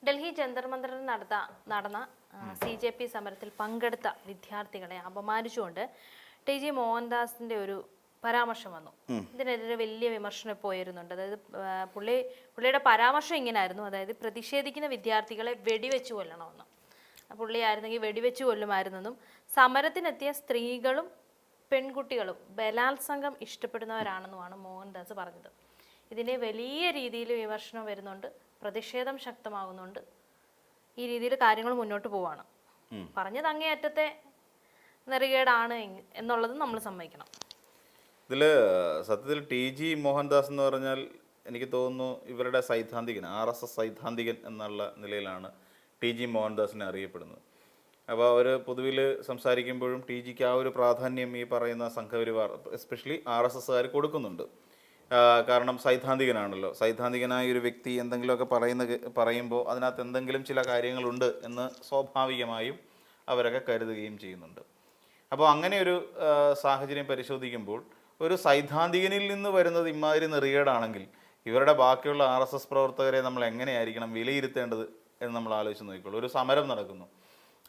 ഡൽഹി ജന്തർ മന്ദറിൽ നടന്ന CJP സമരത്തിൽ പങ്കെടുത്ത വിദ്യാർത്ഥികളെ അപമാനിച്ചുകൊണ്ട് TG മോഹൻദാസിന്റെ ഒരു പരാമർശം വന്നു. ഇതിനെതിരെ വലിയ വിമർശനം ഇപ്പോൾ ഉയരുന്നുണ്ട്. അതായത് പുള്ളിയുടെ പരാമർശം ഇങ്ങനെയായിരുന്നു, അതായത് പ്രതിഷേധിക്കുന്ന വിദ്യാർത്ഥികളെ വെടിവെച്ച് കൊല്ലണമെന്ന്. പുള്ളിയായിരുന്നെങ്കിൽ വെടിവെച്ച് കൊല്ലുമായിരുന്നെന്നും സമരത്തിനെത്തിയ സ്ത്രീകളും പെൺകുട്ടികളും ബലാത്സംഗം ഇഷ്ടപ്പെടുന്നവരാണെന്നുമാണ് മോഹൻദാസ് പറഞ്ഞത്. ഇതിന് വലിയ രീതിയിൽ വിമർശനം വരുന്നുണ്ട്, പ്രതിഷേധം ശക്തമാകുന്നുണ്ട്. ഈ രീതിയിൽ കാര്യങ്ങൾ മുന്നോട്ട് പോവാണ്. പറഞ്ഞത് അങ്ങേയറ്റത്തെ നെറികേടാണ് എന്നുള്ളത് നമ്മൾ സമ്മതിക്കണം. ഇതിൽ സത്യത്തിൽ TG മോഹൻദാസ് എന്ന് പറഞ്ഞാൽ എനിക്ക് തോന്നുന്നു ഇവരുടെ സൈദ്ധാന്തികൻ, RSS സൈദ്ധാന്തികൻ എന്നുള്ള നിലയിലാണ് TG മോഹൻദാസിനെ അറിയപ്പെടുന്നത്. അപ്പോൾ അവർ പൊതുവിൽ സംസാരിക്കുമ്പോഴും TGക്ക് ആ ഒരു പ്രാധാന്യം ഈ പറയുന്ന സംഘപരിവാർ എസ്പെഷ്യലി RSSകാർ കൊടുക്കുന്നുണ്ട്. കാരണം സൈദ്ധാന്തികനാണല്ലോ. സൈദ്ധാന്തികനായ ഒരു വ്യക്തി എന്തെങ്കിലുമൊക്കെ പറയുമ്പോൾ അതിനകത്ത് എന്തെങ്കിലും ചില കാര്യങ്ങളുണ്ട് എന്ന് സ്വാഭാവികമായും അവരൊക്കെ കരുതുകയും ചെയ്യുന്നുണ്ട്. അപ്പോൾ അങ്ങനെ ഒരു സാഹചര്യം പരിശോധിക്കുമ്പോൾ ഒരു സൈദ്ധാന്തികനിൽ നിന്ന് വരുന്നത് ഇമാതിരി നെറികേടാണെങ്കിൽ ഇവരുടെ ബാക്കിയുള്ള RSS പ്രവർത്തകരെ നമ്മൾ എങ്ങനെയായിരിക്കണം വിലയിരുത്തേണ്ടത് എന്ന് നമ്മൾ ആലോചിച്ച് നോക്കിക്കോളൂ. ഒരു സമരം നടക്കുന്നു.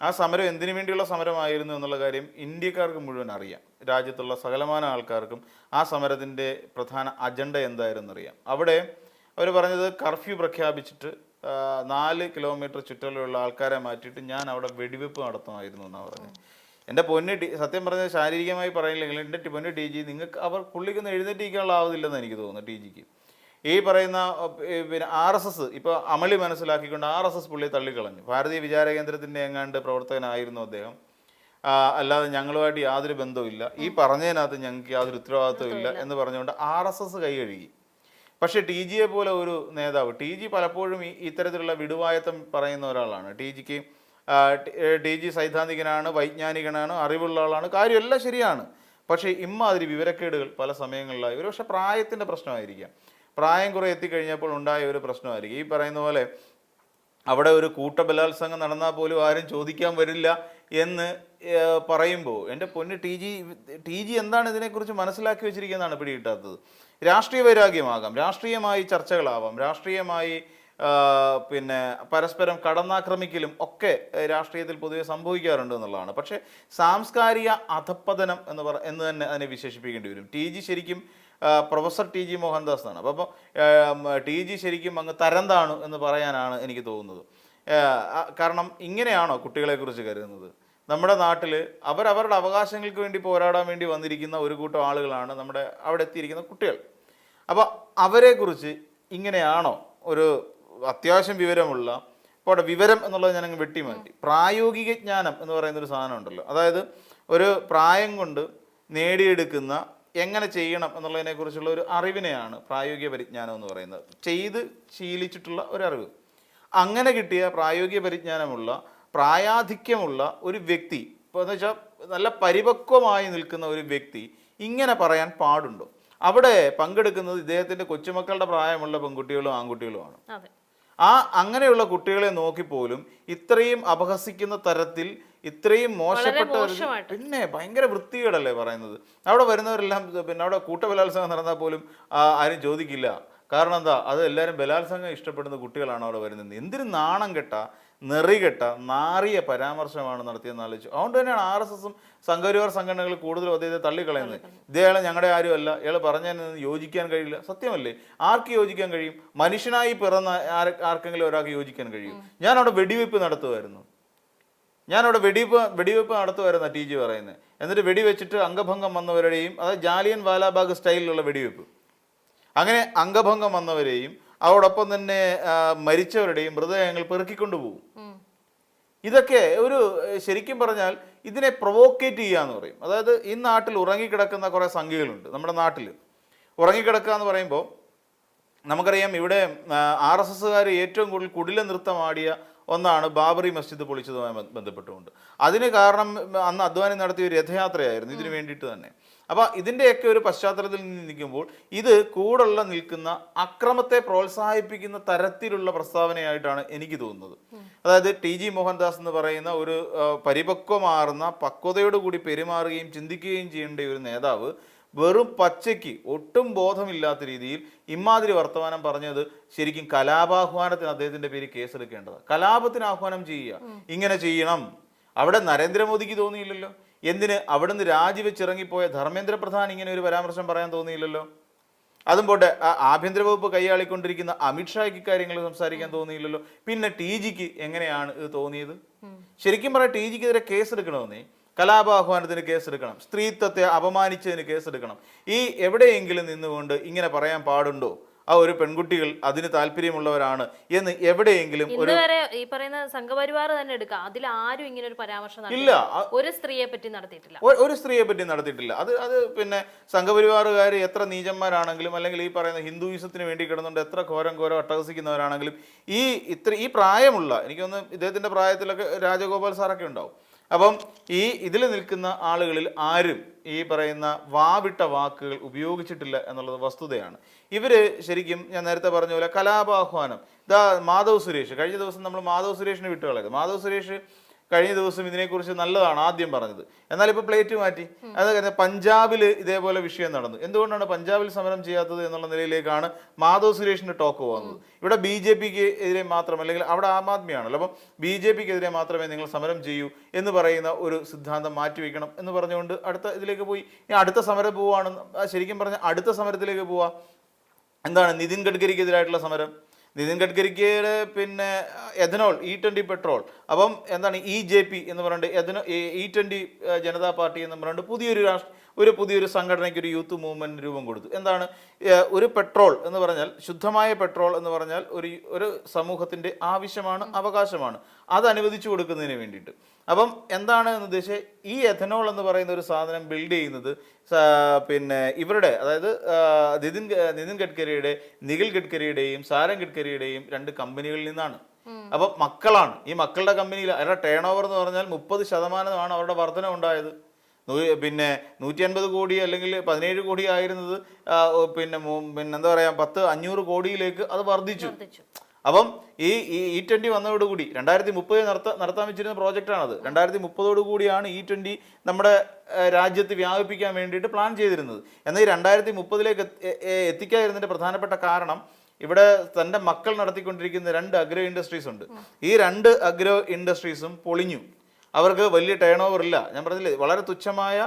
ആ സമരം എന്തിനു വേണ്ടിയുള്ള സമരമായിരുന്നു എന്നുള്ള കാര്യം ഇന്ത്യക്കാർക്ക് മുഴുവൻ അറിയാം. രാജ്യത്തുള്ള സകലമാന ആൾക്കാർക്കും ആ സമരത്തിൻ്റെ പ്രധാന അജണ്ട എന്തായിരുന്നു അറിയാം. അവിടെ അവർ പറഞ്ഞത് കർഫ്യൂ പ്രഖ്യാപിച്ചിട്ട് 4 കിലോമീറ്റർ ചുറ്റളവിലുള്ള ആൾക്കാരെ മാറ്റിയിട്ട് ഞാൻ അവിടെ വെടിവെപ്പ് നടത്തുമായിരുന്നു എന്നാണ് പറഞ്ഞത്. എൻ്റെ സത്യം പറഞ്ഞാൽ ശാരീരികമായി പറയില്ലെങ്കിൽ എൻ്റെ പൊന്നു TG നിങ്ങൾക്ക് പുള്ളിക്കൊന്നും എഴുന്നേറ്റിരിക്കാനുള്ള ആവതില്ലെന്ന് എനിക്ക് തോന്നുന്നു. TGക്ക് ഈ പറയുന്ന പിന്നെ RSS ഇപ്പോൾ അമളി മനസ്സിലാക്കിക്കൊണ്ട് RSS പുള്ളിയെ തള്ളിക്കളഞ്ഞു. ഭാരതീയ വിചാര കേന്ദ്രത്തിൻ്റെ എങ്ങാണ്ട് പ്രവർത്തകനായിരുന്നു അദ്ദേഹം. അല്ലാതെ ഞങ്ങളുമായിട്ട് യാതൊരു ബന്ധവുമില്ല, ഈ പറഞ്ഞതിനകത്ത് ഞങ്ങൾക്ക് യാതൊരു ഉത്തരവാദിത്വം ഇല്ല എന്ന് പറഞ്ഞുകൊണ്ട് RSS കൈ കഴുകി. പക്ഷേ TGയെ പോലെ ഒരു നേതാവ്, TG പലപ്പോഴും ഇത്തരത്തിലുള്ള വിടുവായത്തം പറയുന്ന ഒരാളാണ്. TG സൈദ്ധാന്തികനാണ്, വൈജ്ഞാനികനാണ്, അറിവുള്ള ആളാണ്, കാര്യമെല്ലാം ശരിയാണ്. പക്ഷേ ഇമ്മാതിരി വിവരക്കേടുകൾ പല സമയങ്ങളിലായി ഒരു പക്ഷേ പ്രായത്തിൻ്റെ പ്രശ്നമായിരിക്കാം, പ്രായം കുറെ എത്തിക്കഴിഞ്ഞപ്പോൾ ഉണ്ടായ ഒരു പ്രശ്നമായിരിക്കും. ഈ പറയുന്ന പോലെ അവിടെ ഒരു കൂട്ടബലാത്സംഗം നടന്നാൽ പോലും ആരും ചോദിക്കാൻ വരില്ല എന്ന് പറയുമ്പോൾ എൻ്റെ പൊന്ന് TG എന്താണ് ഇതിനെക്കുറിച്ച് മനസ്സിലാക്കി വെച്ചിരിക്കുന്നതാണ് പിടികിട്ടാത്തത്. രാഷ്ട്രീയ വൈരാഗ്യമാകാം, രാഷ്ട്രീയമായി ചർച്ചകളാവാം, രാഷ്ട്രീയമായി പിന്നെ പരസ്പരം കടന്നാക്രമിക്കലും ഒക്കെ രാഷ്ട്രീയത്തിൽ പൊതുവെ സംഭവിക്കാറുണ്ട് എന്നുള്ളതാണ്. പക്ഷേ സാംസ്കാരിക അധപ്പതനം എന്ന് തന്നെ അതിനെ വിശേഷിപ്പിക്കേണ്ടി വരും. TG ശരിക്കും പ്രൊഫസർ TG മോഹൻദാസ് എന്നാണ്. അപ്പോൾ TG ശരിക്കും അങ്ങ് തരം താണു എന്ന് പറയാനാണ് എനിക്ക് തോന്നുന്നത്. കാരണം ഇങ്ങനെയാണോ കുട്ടികളെക്കുറിച്ച് കരുതുന്നത്? നമ്മുടെ നാട്ടിൽ അവരവരുടെ അവകാശങ്ങൾക്ക് വേണ്ടി പോരാടാൻ വേണ്ടി വന്നിരിക്കുന്ന ഒരു കൂട്ടം ആളുകളാണ് നമ്മുടെ അവിടെ എത്തിയിരിക്കുന്ന കുട്ടികൾ. അപ്പോൾ അവരെക്കുറിച്ച് ഇങ്ങനെയാണോ ഒരു അത്യാവശ്യം വിവരമുള്ള, ഇപ്പോൾ അവിടെ വിവരം എന്നുള്ളത് ഞാനങ്ങ് വെട്ടിമാറ്റി, പ്രായോഗിക ജ്ഞാനം എന്ന് പറയുന്നൊരു സാധനം ഉണ്ടല്ലോ. അതായത് ഒരു പ്രായം കൊണ്ട് നേടിയെടുക്കുന്ന എങ്ങനെ ചെയ്യണം എന്നുള്ളതിനെക്കുറിച്ചുള്ള ഒരു അറിവിനെയാണ് പ്രായോഗിക പരിജ്ഞാനം എന്ന് പറയുന്നത്. ചെയ്ത് ശീലിച്ചിട്ടുള്ള ഒരറിവ്. അങ്ങനെ കിട്ടിയ പ്രായോഗിക പരിജ്ഞാനമുള്ള, പ്രായാധിക്യമുള്ള ഒരു വ്യക്തി, ഇപ്പോൾ എന്ന് വെച്ചാൽ നല്ല പരിപക്വമായി നിൽക്കുന്ന ഒരു വ്യക്തി ഇങ്ങനെ പറയാൻ പാടുണ്ടോ? അവിടെ പങ്കെടുക്കുന്നത് ഇദ്ദേഹത്തിൻ്റെ കൊച്ചുമക്കളുടെ പ്രായമുള്ള പെൺകുട്ടികളും ആൺകുട്ടികളുമാണ്. അങ്ങനെയുള്ള കുട്ടികളെ നോക്കിപ്പോലും ഇത്രയും അപഹസിക്കുന്ന തരത്തിൽ ഇത്രയും മോശപ്പെട്ട, പിന്നെ ഭയങ്കര വൃത്തികേടല്ലേ പറയുന്നത്. അവിടെ വരുന്നവരെല്ലാം പിന്നെ അവിടെ കൂട്ടബലാത്സംഗം നടന്നാൽ പോലും ആരും ചോദിക്കില്ല. കാരണം എന്താ, അത് എല്ലാവരും ബലാത്സംഗം ഇഷ്ടപ്പെടുന്ന കുട്ടികളാണ് അവിടെ വരുന്നത്. എന്തൊരു നാണം കെട്ട, നെറികെട്ട, നാറിയ പരാമർശമാണ് നടത്തിയെന്ന് ആലോചിച്ചു. അതുകൊണ്ട് തന്നെയാണ് RSSും സംഘപരിവാർ സംഘടനകൾ കൂടുതലും അദ്ദേഹത്തെ തള്ളിക്കളയുന്നത്. ഇതേയാൾ ഞങ്ങളുടെ ആരുമല്ല, ഇയാൾ പറഞ്ഞതിന് യോജിക്കാൻ കഴിയില്ല. സത്യമല്ലേ? ആർക്ക് യോജിക്കാൻ കഴിയും? മനുഷ്യനായി പിറന്ന ആർക്കെങ്കിലും ഒരാൾക്ക് യോജിക്കാൻ കഴിയും? ഞാൻ അവിടെ വെടിവെപ്പ് നടത്തുമായിരുന്നു TG പറയുന്നത്. എന്നിട്ട് വെടിവെച്ചിട്ട് അംഗഭംഗം വന്നവരുടെയും, അതായത് ജാലിയൻ വാലാബാഗ് സ്റ്റൈലിലുള്ള വെടിവെപ്പ്, അങ്ങനെ അംഗഭംഗം വന്നവരെയും അതോടൊപ്പം തന്നെ മരിച്ചവരുടെയും മൃതദേഹങ്ങൾ പെറുക്കിക്കൊണ്ടുപോകും. ഇതൊക്കെ ഒരു ശരിക്കും പറഞ്ഞാൽ ഇതിനെ പ്രൊവോക്കേറ്റ് ചെയ്യുക എന്ന് പറയും. അതായത് ഈ നാട്ടിൽ ഉറങ്ങിക്കിടക്കുന്ന കുറേ സംഖ്യകളുണ്ട്. നമ്മുടെ നാട്ടിൽ ഉറങ്ങിക്കിടക്കുക എന്ന് പറയുമ്പോൾ നമുക്കറിയാം, ഇവിടെ RSSകാർ ഏറ്റവും കൂടുതൽ കുടില നൃത്തമാടിയ ഒന്നാണ് ബാബറി മസ്ജിദ് പൊളിച്ചതുമായി ബന്ധപ്പെട്ടുകൊണ്ട്. അതിന് കാരണം അന്ന് അദ്വാനി നടത്തിയ ഒരു രഥയാത്രയായിരുന്നു ഇതിനു വേണ്ടിയിട്ട് തന്നെ. അപ്പോൾ ഇതിൻ്റെയൊക്കെ ഒരു പശ്ചാത്തലത്തിൽ നിൽക്കുമ്പോൾ ഇത് കൂടുള്ള നിൽക്കുന്ന അക്രമത്തെ പ്രോത്സാഹിപ്പിക്കുന്ന തരത്തിലുള്ള പ്രസ്താവനയായിട്ടാണ് എനിക്ക് തോന്നുന്നത്. അതായത് TG മോഹൻദാസ് എന്ന് പറയുന്ന ഒരു പരിപക്വമാർന്ന പക്വതയോടുകൂടി പെരുമാറുകയും ചിന്തിക്കുകയും ചെയ്യേണ്ട ഒരു നേതാവ് വെറും പച്ചയ്ക്ക് ഒട്ടും ബോധമില്ലാത്ത രീതിയിൽ ഇമാതിരി വർത്തമാനം പറഞ്ഞത് ശരിക്കും കലാപാഹ്വാനത്തിന് അദ്ദേഹത്തിന്റെ പേര് കേസെടുക്കേണ്ടതാണ്. കലാപത്തിന് ആഹ്വാനം ചെയ്യുക, ഇങ്ങനെ ചെയ്യണം. അവിടെ നരേന്ദ്രമോദിക്ക് തോന്നിയില്ലല്ലോ. എന്തിന് അവിടുന്ന് രാജിവെച്ചിറങ്ങിപ്പോയ ധർമ്മേന്ദ്ര പ്രധാൻ ഇങ്ങനെ ഒരു പരാമർശം പറയാൻ തോന്നിയില്ലല്ലോ. അതും പോട്ടെ, ആഭ്യന്തര വകുപ്പ് കൈയാളിക്കൊണ്ടിരിക്കുന്ന അമിത്ഷായ്ക്ക് കാര്യങ്ങൾ സംസാരിക്കാൻ തോന്നിയില്ലല്ലോ. പിന്നെ TGക്ക് എങ്ങനെയാണ് ഇത് തോന്നിയത്? ശരിക്കും പറയാം, TGക്കെതിരെ കേസെടുക്കണമെന്നേ. കലാപാഹ്വാനത്തിന് കേസെടുക്കണം, സ്ത്രീത്വത്തെ അപമാനിച്ചതിന് കേസെടുക്കണം. ഈ എവിടെയെങ്കിലും നിന്നുകൊണ്ട് ഇങ്ങനെ പറയാൻ പാടുണ്ടോ? ആ ഒരു പെൺകുട്ടികൾ അതിന് താല്പര്യമുള്ളവരാണ് എന്ന് എവിടെയെങ്കിലും ഇന്ന് വരെ ഈ പറയുന്ന സംഘപരിവാർ തന്നെ എടുക്കാം, അതിൽ ആരും ഇങ്ങനെ ഒരു പരാമർശം ഇല്ല. ഒരു സ്ത്രീയെ പറ്റി നടത്തിയിട്ടില്ല. ഒരു സ്ത്രീയെ പറ്റി നടത്തിയിട്ടില്ല. അത് പിന്നെ സംഘപരിവാറുകാർ എത്ര നീചന്മാരാണെങ്കിലും, അല്ലെങ്കിൽ ഈ പറയുന്ന ഹിന്ദുയിസത്തിന് വേണ്ടി കിടന്നുകൊണ്ട് എത്ര ഘോരം അട്ടഹസിക്കുന്നവരാണെങ്കിലും, ഈ പ്രായമുള്ള, എനിക്കൊന്ന് ഇദ്ദേഹത്തിന്റെ പ്രായത്തിലൊക്കെ രാജഗോപാൽ സാറൊക്കെ ഉണ്ടാവും. അപ്പം ഇതിൽ നിൽക്കുന്ന ആളുകളിൽ ആരും ഈ പറയുന്ന വാവിട്ട വാക്കുകൾ ഉപയോഗിച്ചിട്ടില്ല എന്നുള്ളത് വസ്തുതയാണ്. ഇവര് ശരിക്കും ഞാൻ നേരത്തെ പറഞ്ഞ പോലെ കലാപാഹ്വാനം, മാധവ് സുരേഷ്, കഴിഞ്ഞ ദിവസം നമ്മൾ മാധവ് സുരേഷിനെ വിട്ടുകളയത്. മാധവ് സുരേഷ് കഴിഞ്ഞ ദിവസം ഇതിനെക്കുറിച്ച് നല്ലതാണ് ആദ്യം പറഞ്ഞത്. എന്നാൽ ഇപ്പോൾ പ്ലേറ്റ് മാറ്റി. അത് പഞ്ചാബിൽ ഇതേപോലെ വിഷയം നടന്നു. എന്തുകൊണ്ടാണ് പഞ്ചാബിൽ സമരം ചെയ്യാത്തത് എന്നുള്ള നിലയിലേക്കാണ് മാധവ് സുരേഷിന്റെ ടോക്ക് പോകുന്നത്. ഇവിടെ BJPക്ക് എതിരെ മാത്രം, അല്ലെങ്കിൽ അവിടെ ആം ആദ്മിയാണല്ലോ, അപ്പം BJPക്ക് എതിരെ മാത്രമേ നിങ്ങൾ സമരം ചെയ്യൂ എന്ന് പറയുന്ന ഒരു സിദ്ധാന്തം മാറ്റിവെക്കണം എന്ന് പറഞ്ഞുകൊണ്ട് അടുത്ത ഇതിലേക്ക് പോയി. ഇനി അടുത്ത സമരം പോവുകയാണ്. ശരിക്കും പറഞ്ഞാൽ അടുത്ത സമരത്തിലേക്ക് പോവാ. എന്താണ്? നിതിൻ ഗഡ്കരിക്കെതിരായിട്ടുള്ള സമരം. നിതിൻ ഗഡ്കരിക്ക് പിന്നെ എഥനോൾ, E20 പെട്രോൾ, അപ്പം എന്താണ് EJP എന്ന് പറഞ്ഞിട്ട് E20 ജനതാ പാർട്ടി എന്ന് പറഞ്ഞിട്ട് പുതിയൊരു സംഘടനയ്ക്ക്, ഒരു യൂത്ത് മൂവ്മെന്റ് രൂപം കൊടുത്തു. എന്താണ്? ഒരു പെട്രോൾ എന്ന് പറഞ്ഞാൽ, ശുദ്ധമായ പെട്രോൾ എന്ന് പറഞ്ഞാൽ ഒരു സമൂഹത്തിന്റെ ആവശ്യമാണ്, അവകാശമാണ്. അത് അനുവദിച്ചു കൊടുക്കുന്നതിന് വേണ്ടിയിട്ട്. അപ്പം എന്താണ് എന്ന് ഉദ്ദേശിച്ച് ഈ എഥനോൾ എന്ന് പറയുന്ന ഒരു സാധനം ബിൽഡ് ചെയ്യുന്നത് പിന്നെ ഇവരുടെ, അതായത് നിതിൻ ഗഡ്കരിയുടെ, നിഖിൽ ഗഡ്കരിയുടെയും സാരം ഗഡ്കരിയുടെയും 2 കമ്പനികളിൽ നിന്നാണ്. അപ്പൊ മക്കളാണ്. ഈ മക്കളുടെ കമ്പനിയിൽ അവരുടെ ടേൺ ഓവർ എന്ന് പറഞ്ഞാൽ 30% അവരുടെ വർധന ഉണ്ടായത്. പിന്നെ 150 കോടി അല്ലെങ്കിൽ 17 കോടി ആയിരുന്നത് പിന്നെ എന്താ പറയാ 500 കോടിയിലേക്ക് അത് വർദ്ധിച്ചു. അപ്പം ഈ E20 വന്നതോടുകൂടി 2030 നടത്താൻ വെച്ചിരുന്ന പ്രോജക്റ്റാണത്. 2030 കൂടിയാണ് E20 നമ്മുടെ രാജ്യത്ത് വ്യാപിപ്പിക്കാൻ വേണ്ടിയിട്ട് പ്ലാൻ ചെയ്തിരുന്നത്. എന്നാൽ ഈ 2030 എത്തിക്കാതിരുന്നതിന്റെ പ്രധാനപ്പെട്ട കാരണം, ഇവിടെ തൻ്റെ മക്കൾ നടത്തിക്കൊണ്ടിരിക്കുന്ന 2 അഗ്രോ ഇൻഡസ്ട്രീസ് ഉണ്ട്. ഈ 2 അഗ്രോ ഇൻഡസ്ട്രീസും പൊളിഞ്ഞു. അവർക്ക് വലിയ ടേൺ ഓവർ ഇല്ല. ഞാൻ പറഞ്ഞില്ലേ, വളരെ തുച്ഛമായ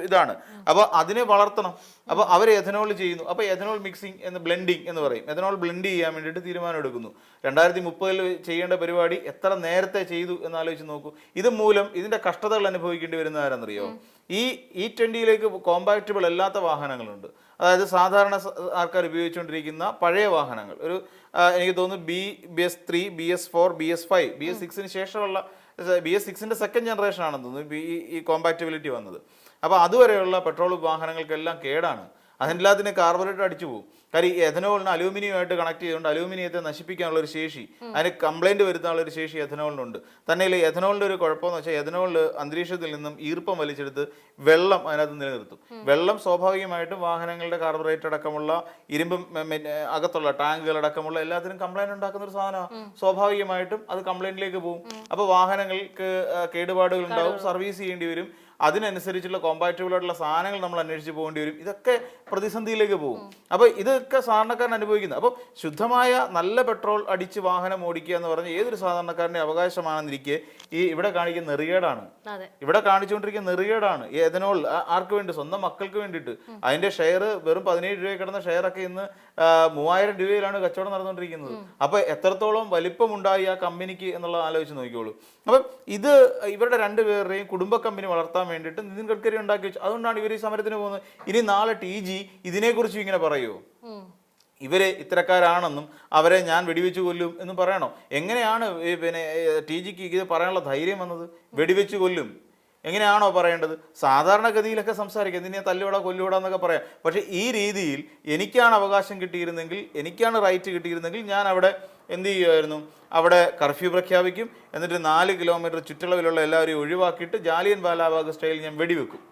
ഇതാണ്. അപ്പോൾ അതിനെ വളർത്തണം. അപ്പോൾ അവർ എഥനോൾ ചെയ്യുന്നു. അപ്പോൾ എഥനോൾ മിക്സിംഗ് ബ്ലെൻഡിങ് എന്ന് പറയും. എഥനോൾ ബ്ലെൻഡ് ചെയ്യാൻ വേണ്ടിയിട്ട് തീരുമാനം എടുക്കുന്നു. 2030 ചെയ്യേണ്ട പരിപാടി എത്ര നേരത്തെ ചെയ്തു എന്നാലോചിച്ച് നോക്കൂ. ഇത് മൂലം ഇതിന്റെ കഷ്ടതകൾ അനുഭവിക്കേണ്ടി വരുന്ന ആരെന്നറിയോ? ഈ E20 കോമ്പാക്റ്റബിൾ അല്ലാത്ത വാഹനങ്ങളുണ്ട്. അതായത് സാധാരണ ആൾക്കാർ ഉപയോഗിച്ചുകൊണ്ടിരിക്കുന്ന പഴയ വാഹനങ്ങൾ, എനിക്ക് തോന്നുന്നു BS3, BS4, BS5, BS6 ശേഷമുള്ള BS6 സെക്കൻഡ് ജനറേഷൻ ആണെന്ന് തോന്നുന്നു ഈ കോമ്പാക്റ്റബിലിറ്റി വന്നത്. അപ്പോൾ അതുവരെയുള്ള പെട്രോൾ വാഹനങ്ങൾക്കെല്ലാം കേടാണ്. അതിനെല്ലാത്തിനും കാർബറേറ്റർ അടിച്ചു പോകും. കാര്യം ഈ എഥനോളിന് അലൂമിനിയമായിട്ട് കണക്ട് ചെയ്തുകൊണ്ട് അലൂമിനിയത്തെ നശിപ്പിക്കാനുള്ള ഒരു ശേഷി, അതിന് കംപ്ലൈൻറ്റ് വരുത്താനുള്ള ഒരു ശേഷി എഥനോളിനുണ്ട്. തന്നെ എഥനോളിൻ്റെ ഒരു കുഴപ്പമെന്ന് വെച്ചാൽ, എഥനോളിൽ അന്തരീക്ഷത്തിൽ നിന്നും ഈർപ്പം വലിച്ചെടുത്ത് വെള്ളം അതിനകത്ത് നിലനിർത്തും. വെള്ളം സ്വാഭാവികമായിട്ടും വാഹനങ്ങളുടെ കാർബറേറ്റർ അടക്കമുള്ള ഇരുമ്പും അകത്തുള്ള ടാങ്കുകളടക്കമുള്ള എല്ലാത്തിനും കംപ്ലൈൻറ്റ് ഉണ്ടാക്കുന്ന ഒരു സാധനമാണ്. സ്വാഭാവികമായിട്ടും അത് കംപ്ലൈൻറ്റിലേക്ക് പോകും. അപ്പോൾ വാഹനങ്ങൾക്ക് കേടുപാടുകൾ ഉണ്ടാവും, സർവീസ് ചെയ്യേണ്ടി വരും. അതിനനുസരിച്ചുള്ള കോമ്പാക്റ്റബിൾ ആയിട്ടുള്ള സാധനങ്ങൾ നമ്മൾ അന്വേഷിച്ച് പോകേണ്ടി വരും. ഇതൊക്കെ പ്രതിസന്ധിയിലേക്ക് പോകും. അപ്പോൾ ഇതൊക്കെ സാധാരണക്കാരൻ അനുഭവിക്കുന്നത്. അപ്പോൾ ശുദ്ധമായ നല്ല പെട്രോൾ അടിച്ച് വാഹനം ഓടിക്കുക എന്ന് പറഞ്ഞാൽ ഏതൊരു സാധാരണക്കാരൻ്റെ അവകാശമാണെന്നിരിക്കെ ഇവിടെ കാണിക്കുന്ന നെറികേടാണ്. ഇവിടെ കാണിച്ചുകൊണ്ടിരിക്കുന്ന നെറികേടാണ്. ഈ എഥനോൾ ആർക്ക് വേണ്ടി? സ്വന്തം മക്കൾക്ക് വേണ്ടിയിട്ട്. അതിന്റെ ഷെയർ വെറും 17 രൂപ കിടന്ന ഷെയറൊക്കെ ഇന്ന് 3000 രൂപയിലാണ് കച്ചവടം നടന്നുകൊണ്ടിരിക്കുന്നത്. അപ്പൊ എത്രത്തോളം വലിപ്പമുണ്ടായി ആ കമ്പനിക്ക് എന്നുള്ളത് ആലോചിച്ച് നോക്കിക്കോളൂ. അപ്പം ഇത് ഇവരുടെ 2 പേരുടെയും കുടുംബ കമ്പനി വളർത്താൻ വേണ്ടിയിട്ട് നിതിൻ ഗഡ്കരി ഉണ്ടാക്കി വെച്ചു. അതുകൊണ്ടാണ് ഇവർ ഈ സമരത്തിന് പോകുന്നത്. ഇനി നാളെ TG ഇതിനെക്കുറിച്ച് ഇങ്ങനെ പറയുമോ? ഇവര് ഇത്തരക്കാരാണെന്നും അവരെ ഞാൻ വെടിവെച്ച് കൊല്ലും എന്നും പറയണോ? എങ്ങനെയാണ് പിന്നെ TGക്ക് ഇത് പറയാനുള്ള ധൈര്യം വന്നത്? വെടിവെച്ച് കൊല്ലും എങ്ങനെയാണോ പറയേണ്ടത്? സാധാരണഗതിയിലൊക്കെ സംസാരിക്കുക, എന്തിനാ തല്ലുവിടാ കൊല്ലുവിടാ എന്നൊക്കെ പറയാം. പക്ഷേ ഈ രീതിയിൽ എനിക്കാണ് അവകാശം കിട്ടിയിരുന്നെങ്കിൽ, എനിക്കാണ് റൈറ്റ് കിട്ടിയിരുന്നെങ്കിൽ ഞാൻ അവിടെ എന്ത് ചെയ്യുമായിരുന്നു? അവിടെ കർഫ്യൂ പ്രഖ്യാപിക്കും. എന്നിട്ട് 4 കിലോമീറ്റർ ചുറ്റളവിലുള്ള എല്ലാവരെയും ഒഴിവാക്കിയിട്ട് ജാലിയൻ വാലാബാഗ് സ്റ്റൈൽ ഞാൻ വെടിവെക്കും.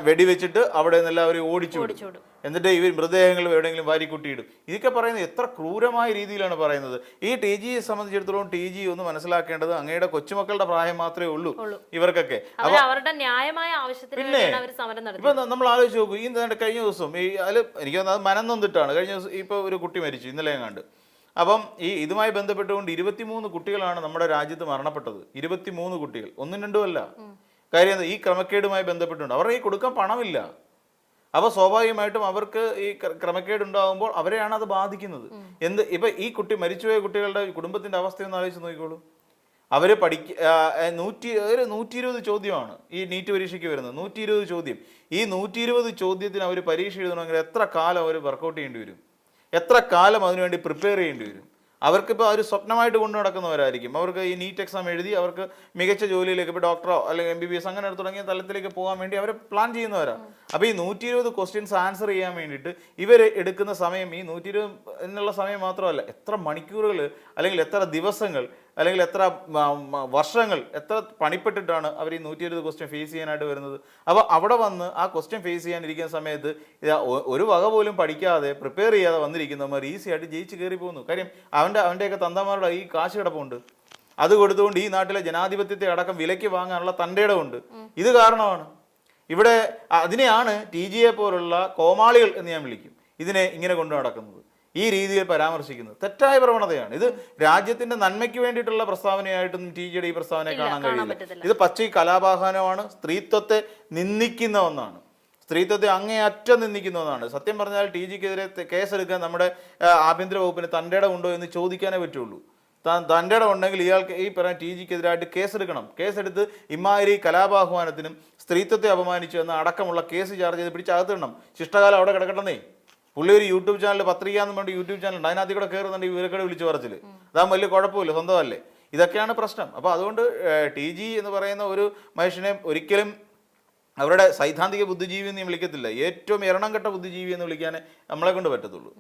വെടിവെച്ചിട്ട് അവിടെ നിന്ന് എല്ലാവരും ഓടിച്ചു വിടും. ഓടിച്ചോടും. എന്നിട്ട് ഇവർ മൃതദേഹങ്ങൾ എവിടെയെങ്കിലും വാരിക്കുട്ടിയിടും. ഇതൊക്കെ പറയുന്നത് എത്ര ക്രൂരമായ രീതിയിലാണ് പറയുന്നത്. ഈ ടി ജിയെ സംബന്ധിച്ചിടത്തോളം ടി ജി ഒന്ന് മനസ്സിലാക്കേണ്ടത് അങ്ങയുടെ കൊച്ചുമക്കളുടെ പ്രായം മാത്രമേ ഉള്ളൂ ഇവർക്കൊക്കെ. അവരുടെ ന്യായമായ ആവശ്യത്തിന് വേണ്ടിയാണ് അവർ സമരം നടത്തുന്നത്. ഇപ്പൊ നമ്മൾ ആലോചിച്ച് നോക്കൂ, ഈ കഴിഞ്ഞ ദിവസം ഈ അതിൽ എനിക്ക് തോന്നുന്നത് മനം നൊന്നിട്ടാണ് കഴിഞ്ഞ ദിവസം ഇപ്പൊ ഒരു കുട്ടി മരിച്ചു ഇന്നലെ എങ്ങാണ്ട്. അപ്പം ഇതുമായി ബന്ധപ്പെട്ടുകൊണ്ട് 23 കുട്ടികളാണ് നമ്മുടെ രാജ്യത്ത് മരണപ്പെട്ടത്. 23 കുട്ടികൾ, ഒന്നും രണ്ടും അല്ല. കാര്യം ഈ ക്രമക്കേടുമായി ബന്ധപ്പെട്ടുണ്ട്. അവരുടെ ഈ കൊടുക്കാൻ പണമില്ല. അപ്പോൾ സ്വാഭാവികമായിട്ടും അവർക്ക് ഈ ക്രമക്കേട് ഉണ്ടാകുമ്പോൾ അവരെയാണ് അത് ബാധിക്കുന്നത്. ഇപ്പൊ ഈ കുട്ടി മരിച്ചുപോയ കുട്ടികളുടെ കുടുംബത്തിന്റെ അവസ്ഥയൊന്ന് ആലോചിച്ച് നോക്കിക്കോളൂ. അവർ 120 ചോദ്യമാണ് ഈ നീറ്റ് പരീക്ഷയ്ക്ക് വരുന്നത്. 120 ചോദ്യം. ഈ 120 ചോദ്യത്തിന് അവർ പരീക്ഷ എഴുതണമെങ്കിൽ എത്ര കാലം അവർ വർക്കൗട്ട് ചെയ്യേണ്ടി വരും, എത്ര കാലം അതിനുവേണ്ടി പ്രിപ്പയർ ചെയ്യേണ്ടി വരും. അവർക്കിപ്പോൾ ഒരു സ്വപ്നമായിട്ട് കൊണ്ടു നടക്കുന്നവരായിരിക്കും. അവർക്ക് ഈ നീറ്റ് എക്സാം എഴുതി അവർക്ക് മികച്ച ജോലിയിലേക്ക് ഇപ്പോൾ ഡോക്ടറോ അല്ലെങ്കിൽ MBBS അങ്ങനെ തുടങ്ങിയ തലത്തിലേക്ക് പോകാൻ വേണ്ടി അവർ പ്ലാൻ ചെയ്യുന്നവരാണ്. അപ്പോൾ ഈ 120 ക്വസ്റ്റ്യൻസ് ആൻസർ ചെയ്യാൻ വേണ്ടിയിട്ട് ഇവർ എടുക്കുന്ന സമയം ഈ 120 എന്നുള്ള സമയം മാത്രമല്ല, എത്ര മണിക്കൂറുകൾ അല്ലെങ്കിൽ എത്ര ദിവസങ്ങൾ അല്ലെങ്കിൽ എത്ര വർഷങ്ങൾ എത്ര പണിപ്പെട്ടിട്ടാണ് അവർ ഈ 120 ക്വസ്റ്റ്യൻ ഫേസ് ചെയ്യാനായിട്ട് വരുന്നത്. അപ്പോൾ അവിടെ വന്ന് ആ ക്വസ്റ്റ്യൻ ഫേസ് ചെയ്യാനിരിക്കുന്ന സമയത്ത് ഒരു വക പോലും പഠിക്കാതെ പ്രിപ്പയർ ചെയ്യാതെ വന്നിരിക്കുന്നവർ ഈസി ആയിട്ട് ജയിച്ച് കയറി പോകുന്നു. കാര്യം അവൻ്റെയൊക്കെ തന്തമാരുടെ ഈ കാശ് കിടപ്പുണ്ട്. അത് കൊടുത്തുകൊണ്ട് ഈ നാട്ടിലെ ജനാധിപത്യത്തെ അടക്കം വിലയ്ക്ക് വാങ്ങാനുള്ള തൻ്റെ ഇടമുണ്ട്. ഇത് കാരണമാണ് ഇവിടെ അതിനെയാണ് TGയെ പോലുള്ള കോമാളികൾ എന്ന് ഞാൻ വിളിക്കും. ഇതിനെ ഇങ്ങനെ കൊണ്ടു നടക്കുന്നത്, ഈ രീതിയിൽ പരാമർശിക്കുന്നത് തെറ്റായ പ്രവണതയാണ്. ഇത് രാജ്യത്തിന്റെ നന്മയ്ക്ക് വേണ്ടിയിട്ടുള്ള പ്രസ്താവനയായിട്ടൊന്നും TGയുടെ ഈ പ്രസ്താവനയെ കാണാൻ കഴിയില്ല. ഇത് പച്ച കലാപാഹാനമാണ്, സ്ത്രീത്വത്തെ നിന്ദിക്കുന്ന ഒന്നാണ്, സ്ത്രീത്വത്തെ അങ്ങേയറ്റം നിന്ദിക്കുന്ന ഒന്നാണ്. സത്യം പറഞ്ഞാൽ TGക്കെതിരെ കേസെടുക്കാൻ നമ്മുടെ ആഭ്യന്തര വകുപ്പിന് തൻ്റെ ഇടം ഉണ്ടോ എന്ന് ചോദിക്കാനേ പറ്റുള്ളൂ. തൻ്റെ ഇടം ഉണ്ടെങ്കിൽ ഇയാൾക്ക് ഈ പറയുന്ന TGക്കെതിരായിട്ട് കേസെടുക്കണം. കേസെടുത്ത് ഇമാതിരി കലാപാഹ്വാനത്തിനും സ്ത്രീത്വത്തെ അപമാനിച്ചു എന്ന അടക്കമുള്ള കേസ് ചാർജ് ചെയ്ത് പിടിച്ചകത്തിടണം. ശിഷ്ടകാലം അവിടെ കിടക്കട്ടെന്നേ. പുള്ളി ഒരു യൂട്യൂബ് ചാനൽ, പത്രിക എന്ന് പറഞ്ഞ യൂട്യൂബ് ചാനൽ ഉണ്ട്, അതിനകത്ത് കൂടെ കയറുന്നുണ്ട് ഇവരൊക്കെ വിളിച്ചു പറച്ചിൽ. അതാകുമ്പോൾ വലിയ കുഴപ്പമില്ല, സ്വന്തമല്ലേ. ഇതൊക്കെയാണ് പ്രശ്നം. അപ്പോൾ അതുകൊണ്ട് TG എന്ന് പറയുന്ന ഒരു മനുഷ്യനെ ഒരിക്കലും അവരുടെ സൈദ്ധാന്തിക ബുദ്ധിജീവി എന്ന് വിളിക്കത്തില്ല, ഏറ്റവും എരണം കെട്ട ബുദ്ധിജീവി എന്ന് വിളിക്കാനേ നമ്മളെ കൊണ്ട് പറ്റത്തുള്ളൂ.